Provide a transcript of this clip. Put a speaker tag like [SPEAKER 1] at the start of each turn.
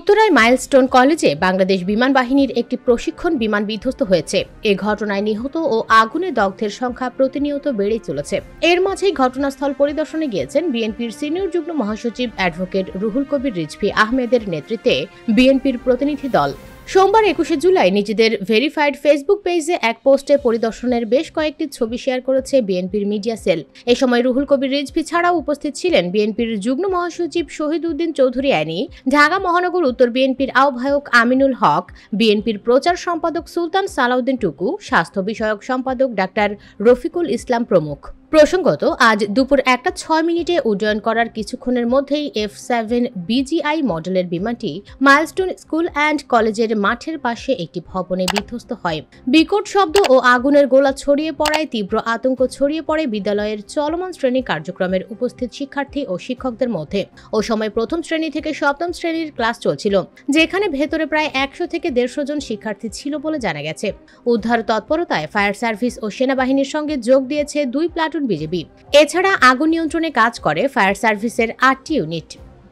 [SPEAKER 1] উত্তরায় মাইলস্টোন কলেজে বাংলাদেশ বিমান বাহিনীর একটি প্রশিক্ষণ বিমান বিধ্বস্ত হয়েছে। এ ঘটনায় নিহত ও আগুনে দগ্ধের সংখ্যা প্রতিনিয়ত বেড়েই চলেছে। এর মাঝেই ঘটনাস্থল পরিদর্শনে গিয়েছেন বিএনপির সিনিয়র যুগ্ম মহাসচিব অ্যাডভোকেট রুহুল কবির রিজভী আহমেদের নেতৃত্বে বিএনপির প্রতিনিধি দল। সোমবার ২১ জুলাই নিজেদের ভেরিফাইড ফেসবুক পেজে এক পোস্টে পরিদর্শনের বেশ কয়েকটি ছবি শেয়ার করেছে বিএনপির মিডিয়া সেল। এ সময় রুহুল কবির রিজভী ছাড়াও উপস্থিত ছিলেন বিএনপির যুগ্ম মহাসচিব শহীদ উদ্দিন চৌধুরী অ্যানি, ঢাকা মহানগর উত্তর বিএনপির আহ্বায়ক আমিনুল হক, বিএনপির প্রচার সম্পাদক সুলতান সালাউদ্দিন টুকু, স্বাস্থ্য বিষয়ক সম্পাদক ডাক্তার রফিকুল ইসলাম প্রমুখ। প্রসঙ্গত, আজ দুপুর 1:06 উড্ডয়ন করার কিছুক্ষণের মধ্যেই F-7 BGI মডেলের বিমানটি মাইলস্টোন স্কুল অ্যান্ড কলেজের মাঠের পাশে একটি ভবনে বিধ্বস্ত হয়। বিকট শব্দ ও আগুনের গোলা ছড়িয়ে পড়ায় তীব্র আতঙ্ক ছড়িয়ে পড়ে বিদ্যালয়ের চলমান শ্রেণী কার্যক্রমের উপস্থিত শিক্ষার্থী ও শিক্ষকদের মধ্যে। ও সময় প্রথম শ্রেণী থেকে সপ্তম শ্রেণীর ক্লাস চলছিল, যেখানে ভেতরে প্রায় 100 থেকে 150 জন শিক্ষার্থী ছিল বলে জানা গেছে। উদ্ধার তৎপরতায় ফায়ার সার্ভিস ও সেনাবাহিনীর সঙ্গে যোগ দিয়েছে 2 প্লাটুন বিজিবি। এছাড়া আগুন নিয়ন্ত্রণে কাজ করে ফায়ার সার্ভিসের 8টি ইউনিট।